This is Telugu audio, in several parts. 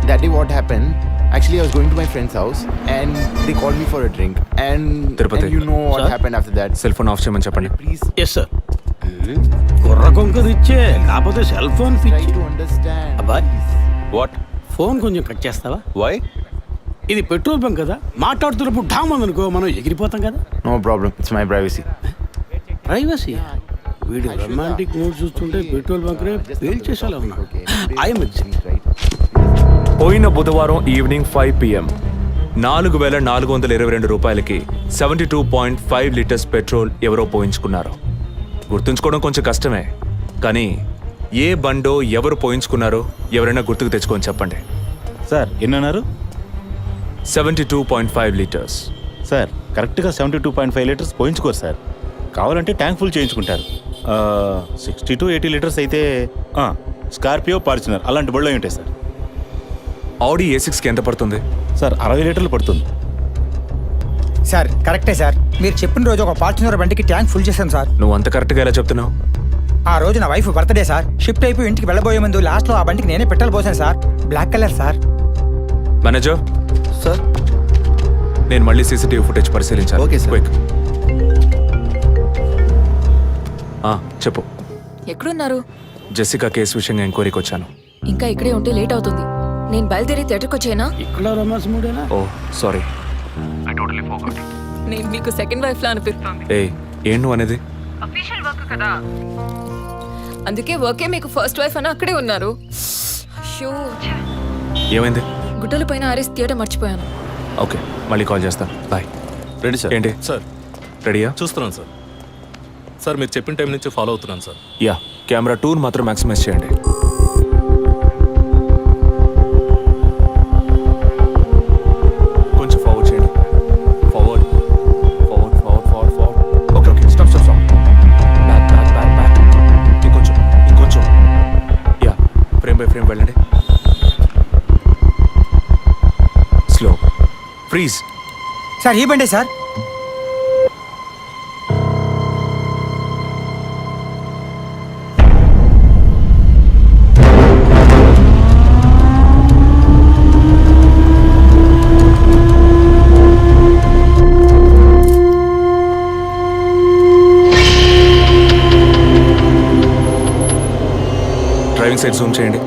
that day what happened, actually I was going to my friend's house and they called me for a drink and you know what sir? happened after that. Cell phone off చేయమని చెప్పండి. Please yes sir. కుర్ర కొంకది ఇచ్చే కాకపోతే సెల్ ఫోన్ try పిచ్చి. to understand. అబ్బాయ్ వాట్ ఫోన్ కొంచెం కట్ చేస్తావా? వై? ఇది పెట్రోల్ బంక్ కదా, మాట్లాడుతున్నప్పుడు ఢామ్ అనుకో మనం ఎగిరిపోతాం కదా. No problem, it's my privacy. Privacy. వీడి రొమాంటిక్ మూడ్ చూస్తుంటే పెట్రోల్ బంక్ నే పేల్చేసేలా ఉన్నాడు. I'm Right? పోయిన బుధవారం ఈవినింగ్ 5 PM 4,422 రూపాయలకి 72.5 లీటర్స్ పెట్రోల్ ఎవరో పోయించుకున్నారు. గుర్తుంచుకోవడం కొంచెం కష్టమే, కానీ ఏ బండో ఎవరు పోయించుకున్నారో ఎవరైనా గుర్తుకు తెచ్చుకొని చెప్పండి. సార్ ఎన్నన్నారు? 72.5 లీటర్స్. సార్ కరెక్ట్గా 72.5 లీటర్స్ పోయించుకోరు సార్. కావాలంటే ట్యాంక్ ఫుల్ చేయించుకుంటారు. 60 to 80 లీటర్స్ అయితే స్కార్పియో, ఫార్చునర్ అలాంటి బళ్ళు అయి ఉంటాయి సార్. ఆడి A6కి ఎంత పడుతుంది? సార్ 60 లీటర్లు పడుతుంది. సార్ కరెక్టే సార్. మీరు చెప్పిన రోజు ఒక ఫార్చునర్ బండికి ట్యాంక్ ఫుల్ చేశాను సార్. నువ్వు అంత కరెక్ట్గా ఎలా చెప్తున్నావు? ఆ రోజు నా వైఫ్ బర్త్డే సార్. షిఫ్ట్ అయిపోయి ఇంటికి వెళ్ళబోయే ముందు లాస్ట్లో ఆ బండికి నేనే పెట్రోల్ పోసాను sir. Black colour sir. Manager sir, నేను మళ్ళీ సీసీటీవీ ఫుటేజ్ పరిశీలించాను. Okay sir. క్విక్. చెప్పు. ఎక్కడున్నారు? జెసికా కేసు విషయంగా ఎంక్వైరీకి వచ్చాను. ఇంకా ఇక్కడే ఉంటే లేట్ అవుతుంది. నేను బయలుదేరి థియేటర్కి వచ్చేనా? ఇక్కడ రొమాన్స్ మూడేనా? ఓ సారీ. నేను మీకు సెకండ్ వైఫ్ లా అనిపిస్తుంది. ఏం నువ్వు అనేది? అఫీషియల్ వర్క్ కదా, అందుకే వర్కే మీకు ఫస్ట్ వైఫ్ అని అక్కడే ఉన్నారు. షూ ఏమైంది? గుట్టల పైన ఆరేసి థియేటర్ మర్చిపోయాను. ఓకే, మళ్ళీ కాల్ చేస్తాను. బాయ్. Ready sir. ఏంటి సార్ రెడీయా? చూస్తున్నాను సార్. సార్ మీరు చెప్పిన టైం నుంచి ఫాలో అవుతున్నాను సార్. యా, కెమెరా 2 మాత్రం మ్యాక్సిమైజ్ చేయండి. కొంచెం ఫార్వర్డ్ చేయండి. Forward forward forward forward forward. Okay okay, stop stop stop. Back back back back. ఇంకొంచెం ఇంకొంచెం. యా, ఫ్రేమ్ బై ఫ్రేమ్ వెళ్ళండి. స్లో. ఫ్రీజ్. సార్ ఈ బండే సార్. డ్రైవింగ్ సైడ్ జూమ్ చేయండి.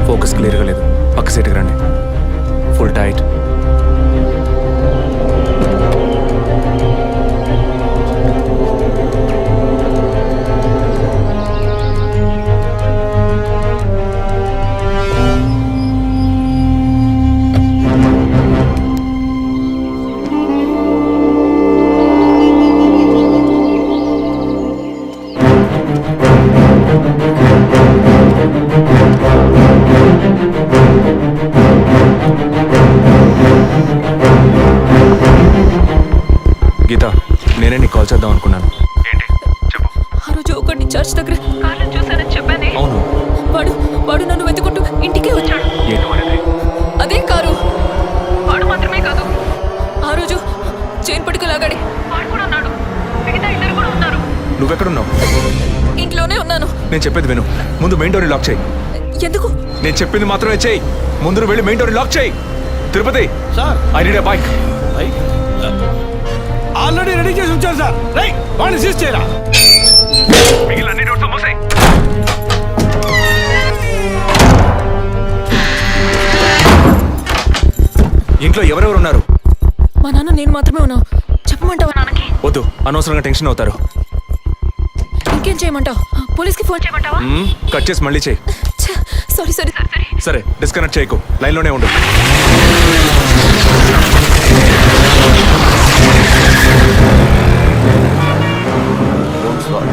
ఫోకస్ క్లియర్గా లేదు. పక్క సైడ్కి రండి. Full tight. గీత, నేనే నీకు కాల్ చేద్దాం అనుకున్నాను. ఏంటి చెప్పు. ఆ రోజు ఒకటి చర్చ్ దగ్గర కార్లో చూసానని చెప్పానే. అవును. వాడు నన్ను వెతుకుంటూ ఇంటికే వచ్చాడు. ఏంటి అనేది? అదే కారు. వాడు మాత్రమే కాదు, ఆ రోజు చైన్ పట్టుకు లాగాడి వాడు కూడా ఉన్నాడు. మిగతా ఇద్దరు కూడా ఉన్నారు. నువ్వెక్కడున్నావు? ఇంట్లోనే ఉన్నాను. నేను చెప్పేది విను. ముందు మెయిన్ డోర్ లాక్ చేయి. ఎందుకు? నేను చెప్పింది మాత్రమే చేయి. ముందు నువ్వు వెళ్ళి మెయిన్ డోర్ లాక్ చేయి. Tirupati, sir I need a bike. Already ready చేసి ఉంచారు సార్. రైట్, వాడిని సీజ్ చేయరా. మిగిలిన డోర్స్ మూసేయ్. ఇంట్లో ఎవరెవరు ఉన్నారు? మా నాన్న నేను మాత్రమే ఉన్నావు. చెప్పమంటావా నాన్నకి? వద్దు, అనవసరంగా టెన్షన్ అవుతారు. ఇంకేం చేయమంటావు? పోలీస్కి ఫోన్ చేయమంటావా? కట్ చేసి మళ్ళీ చేయి. Sorry sorry sorry. సరే, డిస్కనెక్ట్ చేయకు, లైన్లోనే ఉండు.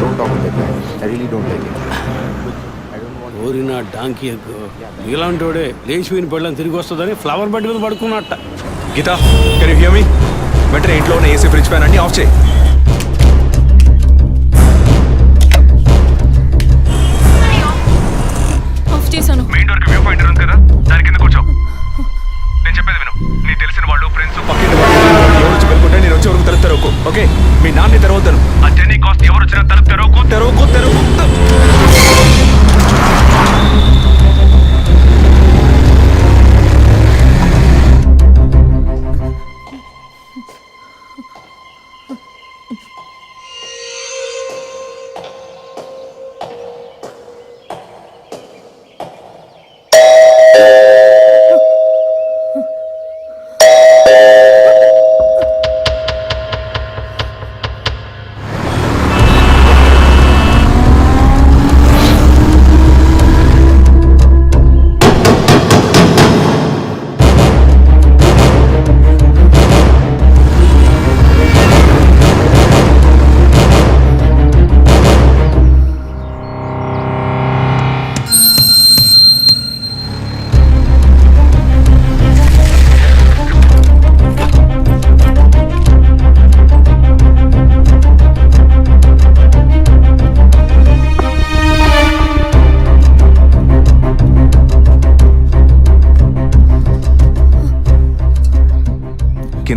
Don't talk like that. I really don't like it. ఓరినా డాంకీ ఎగ్గు. ఇలాంటోడే లేచిపోయిన పెళ్ళని తిరిగి వస్తుందని ఫ్లవర్ బెడ్ మీద పడుకున్నట్ట. Geetha, can you hear me? వెంటనే ఇంట్లో ఉన్న ఏసీ, ఫ్రిడ్జ్, ఫ్యాన్ అన్ని ఆఫ్ చేయి. ఆఫ్ చేశాను. మెయిన్ డోర్ కి వ్యూ పాయింట్ ఉంది కదా, దాని కింద కూర్చో. నేను చెప్పేది విను.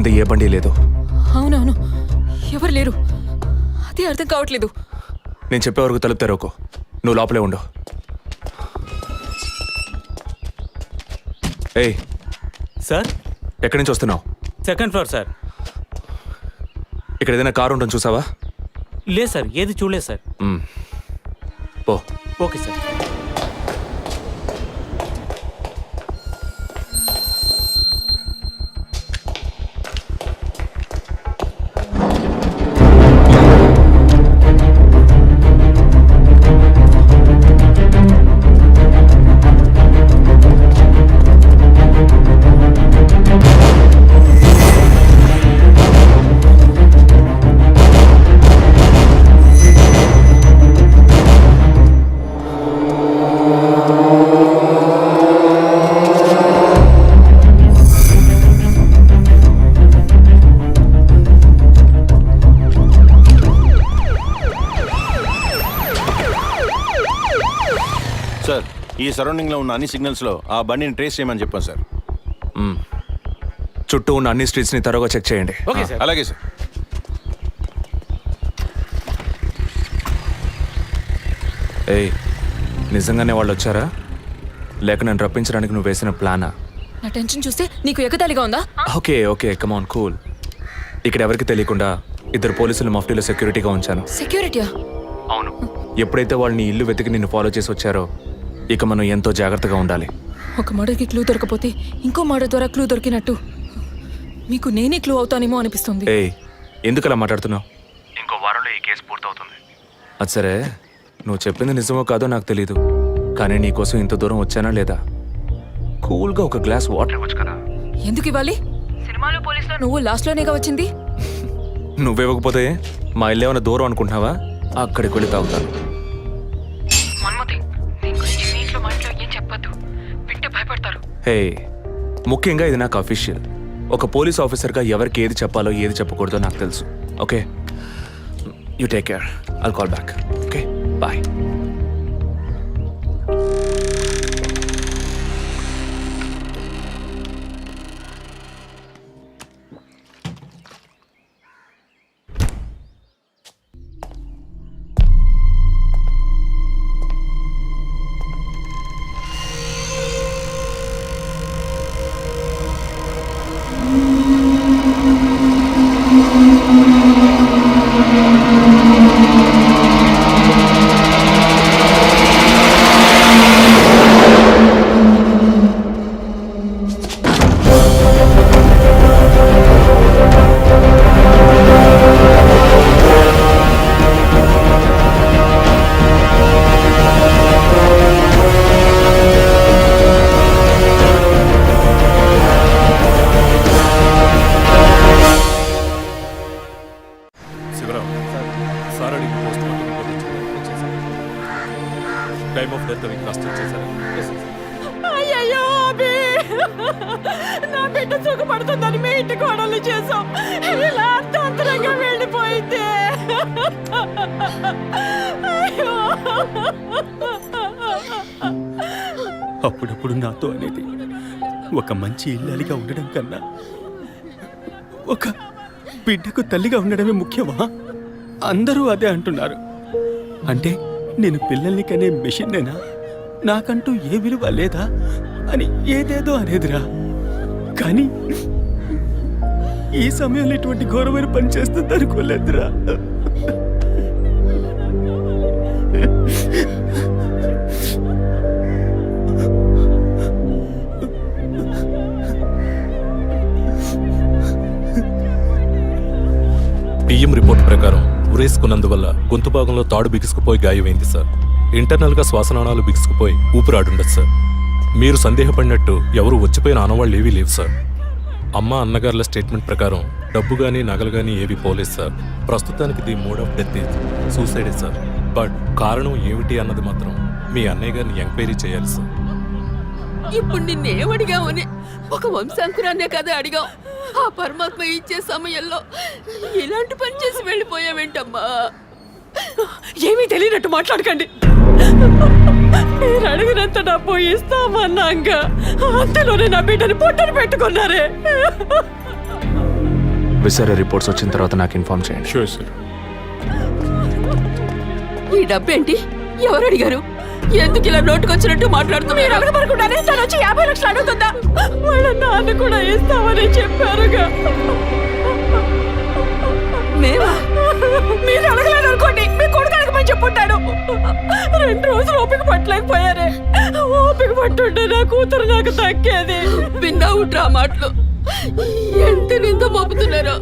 కింద ఏ బండి లేదు. అవునవును, ఎవరు లేరు. అదే అర్థం కావట్లేదు. నేను చెప్పే వరకు తలుపు తెరవకు. నువ్వు లోపలే ఉండు. ఏయ్, సార్, ఎక్కడి నుంచి వస్తున్నావు? Second floor sir. ఇక్కడ ఏదైనా కారు ఉంటుంది చూసావా? లేదు సార్, ఏది చూడలేదు సార్. పో. Okay sir. సార్, ఈ సరౌండింగ్లో ఉన్న అన్ని సిగ్నల్స్లో ఆ బండిని ట్రేస్ చేయమని చెప్పాను సార్. చుట్టూ ఉన్న అన్ని స్ట్రీట్స్ని తరోగా చెక్ చేయండి. Okay sir. అలాగే సార్. ఏయ్, నిజంగానే వాళ్ళు వచ్చారా లేక నన్ను రప్పించడానికి నువ్వు వేసిన ప్లానా? నా టెన్షన్ చూస్తే నీకు ఎగతాళిగా ఉందా? ఓకే ఓకే, కమాన్ కూల్. ఇక్కడ ఎవరికి తెలియకుండా 2 పోలీసులు మఫ్టీలో సెక్యూరిటీగా ఉంచాను. సెక్యూరిటీయా? అవును. ఎప్పుడైతే వాళ్ళు నీ ఇల్లు వెతికి నిన్ను ఫాలో చేసి వచ్చారో ఇక మనం ఎంతో జాగ్రత్తగా ఉండాలి. ఒక మర్డర్కి క్లూ దొరకపోతే ఇంకో మర్డర్ ద్వారా క్లూ దొరికినట్టు మీకు నేనే క్లూ అవుతానేమో అనిపిస్తుంది. ఏయ్, ఎందుకు అలా మాట్లాడుతున్నావు? ఇంకో వారంలో ఈ కేసు పూర్తవుతుంది. అది సరే, నువ్వు చెప్పింది నిజమో కాదో నాకు తెలీదు, కానీ నీకోసం ఇంత దూరం వచ్చానా లేదా? కూల్గా ఒక గ్లాస్ వాటర్ ఇవ్వచ్చు కదా. ఎందుకు ఇవ్వాలి? సినిమాలో పోలీసులో నువ్వు లాస్ట్లోనేగా వచ్చింది. నువ్వివ్వకపోతే మా ఇల్లు ఏమైనా దూరం అనుకుంటున్నావా? అక్కడికి వెళ్ళి తాగుతాను. హే, ముఖ్యంగా ఇది నాకు అఫీషియల్. ఒక పోలీస్ ఆఫీసర్గా ఎవరికి ఏది చెప్పాలో ఏది చెప్పకూడదో నాకు తెలుసు. Okay, you take care. I'll call back. Okay, bye. Time of death కాస్ట్ చేశారు. అయ్యయ్యో అభి, నా బిడ్డ సుఖపడుతుందని మీ ఇంటి కోడలు చేసాం. ఇలా అర్థాంతరంగా వెళ్ళిపోయింది. అయ్యో. అప్పుడప్పుడు నాతో అనేది ఒక మంచి ఇల్లాలిగా ఉండడం కన్నా ఒక బిడ్డకు తల్లిగా ఉండడమే ముఖ్యమా? అందరూ అదే అంటున్నారు. అంటే నేను పిల్లల్ని కనే మెషిన్నేనా? నాకంటూ ఏ విలువ లేదా అని ఏదేదో అనేదిరా. కానీ ఈ సమయంలో ఇటువంటి ఘోరమైన పని చేస్తుంది అనుకోలేదురా. పిఎం రిపోర్ట్ ప్రకారం ఉరేసుకున్నందువల్ల గొంతు భాగంలో తాడు బిగుసుకుపోయి గాయమైంది సార్. ఇంటర్నల్గా శ్వాసనాళాలు బిగుసుకుపోయి ఊపిరాడుండదు సార్. మీరు సందేహపడినట్టు ఎవరు వచ్చిపోయిన ఆనవాళ్ళు ఏవీ లేవు సార్. అమ్మ అన్నగారుల స్టేట్మెంట్ ప్రకారం డబ్బు కానీ నగలు కానీ ఏవి పోలేదు సార్. ప్రస్తుతానికి the mode of death is సూసైడే సార్. బట్ కారణం ఏమిటి అన్నది మాత్రం మీ అన్నయ్య గారిని ఎంక్వైరీ చేయాలి సార్. ఇప్పుడు నిన్నేమడిగామని ఒక వంశాంకురాన్నే కదా అడిగాం. ఆ పరమాత్మ ఇచ్చే సమయంలో ఇలాంటి పని చేసి వెళ్ళిపోయావేంటమ్మా? ఏమీ తెలియనట్టు మాట్లాడకండి. మీరు అడిగినంత డబ్బు ఇస్తామన్నాక అంతలోనే నా బిడ్డని పొట్టను పెట్టుకున్నారే. విసరా రిపోర్ట్స్ వచ్చిన తర్వాత నాకు ఇన్ఫార్మ్ చేయండి. Sure sir. ఈ డబ్బేంటి? ఎవరు అడిగారు? ఎందుకు ఇలా నోటుకొచ్చినట్టు మాట్లాడుతూ మీరు అడగబడుకుంటానే తను వచ్చి 50 లక్షలు అడుగుతుందా? వాళ్ళ నాన్న కూడా ఇస్తామని చెప్పారుగా. మేమా? మీరు అడగలేదు అనుకోండి, మీ కొడుకు అడగమని చెప్పుంటాడు. 2 రోజులు ఓపిక పట్టలేకపోయారే. ఓపిక పట్టుంటే నా కూతురు నాకు దక్కేది. విన్నావుట్రా మాటలు ఎంత నింద మోపుతున్నారో.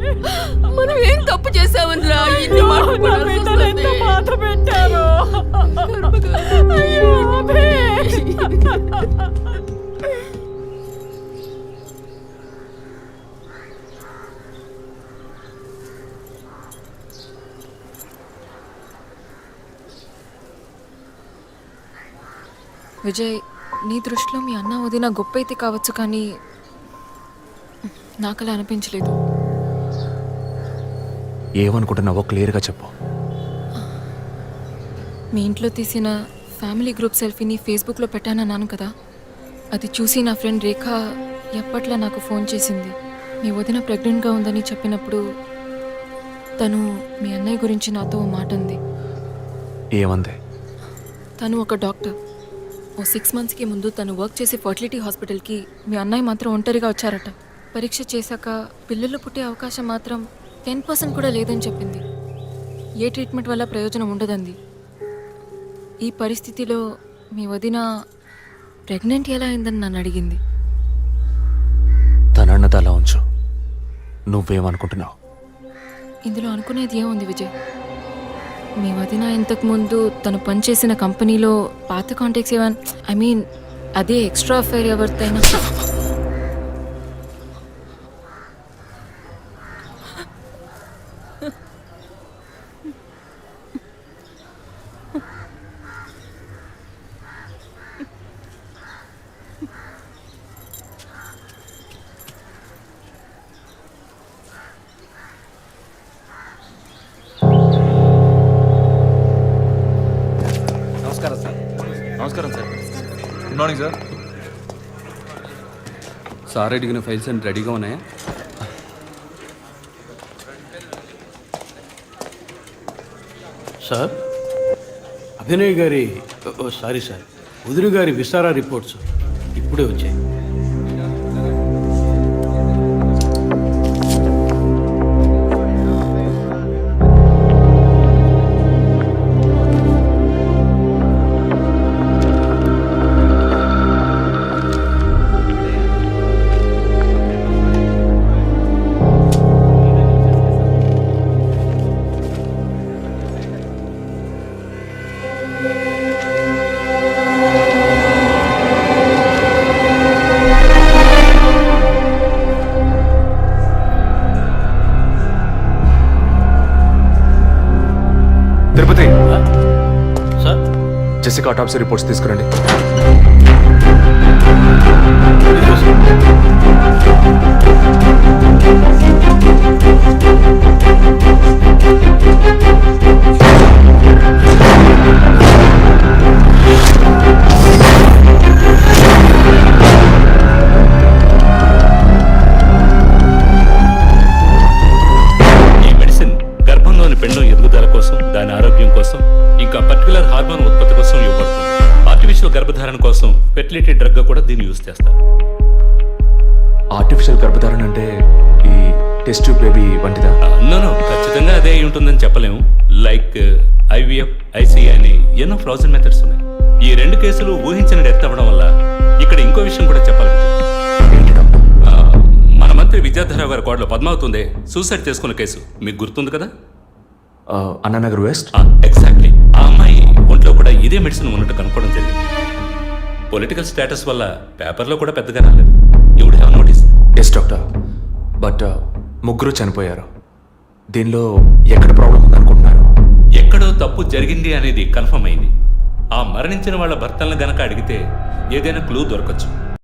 మనం ఏం తప్పు చేసామని రా ఇన్ని మాటలు మాత్రం పెట్టారు. అయ్యో విజయ్, నీ దృష్టిలో మీ అన్న వదిన గొప్ప అయితే కావచ్చు, కానీ నాకు అలా అనిపించలేదు. ఏమనుకుంటున్నావో క్లియర్గా చెప్పు. మీ ఇంట్లో తీసిన ఫ్యామిలీ గ్రూప్ సెల్ఫీని ఫేస్బుక్లో పెట్టానన్నాను కదా, అది చూసి నా ఫ్రెండ్ రేఖ ఎప్పట్లా నాకు ఫోన్ చేసింది. మీ వదిన ప్రెగ్నెంట్గా ఉందని చెప్పినప్పుడు తను మీ అన్నయ్య గురించి నాతో ఓ మాట అంది. ఏమంది? తను ఒక డాక్టర్. ఓ 6 మంత్స్కి ముందు తను వర్క్ చేసే ఫర్టిలిటీ హాస్పిటల్కి మీ అన్నయ్య మాత్రం ఒంటరిగా వచ్చారట. పరీక్ష చేశాక పిల్లలు పుట్టే అవకాశం మాత్రం 10% కూడా లేదని చెప్పింది. ఏ ట్రీట్మెంట్ వల్ల ప్రయోజనం ఉండదండి. ఈ పరిస్థితిలో మీ వదిన ప్రెగ్నెంట్ ఎలా అయిందని నన్ను అడిగింది. తనన్నది అలా ఉంచు. నువ్వేమనుకుంటున్నావు? ఇందులో అనుకునేది ఏముంది విజయ్? మీ వదిన ఇంతకుముందు తను పనిచేసిన కంపెనీలో పాత కాంటాక్ట్స్ ఏమైనా అదే ఎక్స్ట్రా అఫైర్ ఎవరితైనా నమస్కారం sir. Good morning sir. Sir అడిగిన ఫైల్స్ అన్ని రెడీగా ఉన్నాయా? సార్, అభినయ్ గారి సారీ సార్, వదిన గారి విసారా రిపోర్ట్స్ ఇప్పుడే వచ్చాయి. తిరుపతి, సార్, జెసికా ఆటాప్సీ రిపోర్ట్స్ తీసుకురండి. ఈ మెడిసిన్ గర్భంలోని పిండం ఎదుగుదల కోసం, దాని ఆరోగ్యం కోసం, ఇంకా పర్టికులర్ హార్మోన్ ఉత్పత్తి కోసం ఇవ్వబడుతుంది. ఆర్టిఫిషియల్ గర్భధారణ కోసం ఫెర్టిలిటీ డ్రగ్ గా కూడా దీన్ని యూజ్ చేస్తారు. ఆర్టిఫిషియల్ గర్భధారణ అంటే ఈ టెస్ట్ ట్యూబ్ బేబీ వంటిదా? నో, ఖచ్చితంగా అదే అయి ఉంటుందని చెప్పలేము. లైక్ ఐవీఎఫ్, ఐసీ అని ఎన్నో ఫ్రోజన్ మెథడ్స్ ఉన్నాయి. ఈ 2 కేసులు ఊహించిన డెత్ అవ్వడం వల్ల ఇక్కడ ఇంకో విషయం కూడా చెప్పాలి. మన మంత్రి విద్యాధరరావు గారి కోడలో పద్మావతుందే సూసైడ్ చేసుకున్న కేసు మీకు గుర్తుంది కదా? అన్నానగర్ వెస్ట్. ఎగ్జాక్ట్లీ. ఆ అమ్మాయి ఒంట్లో కూడా ఇదే మెడిసిన్ ఉన్నట్టు కనుక్కోవడం జరిగింది. పొలిటికల్ స్టేటస్ వల్ల పేపర్లో కూడా పెద్దగా రాలేదు. You would have notice. Yes doctor, but ముగ్గురు చనిపోయారు. దీనిలో ఎక్కడ ప్రాబ్లం ఉందనుకుంటున్నారు? ఎక్కడో తప్పు జరిగింది అనేది కన్ఫర్మ్ అయింది. ఆ మరణించిన వాళ్ళ భర్తలను గనక అడిగితే ఏదైనా క్లూ దొరకచ్చు.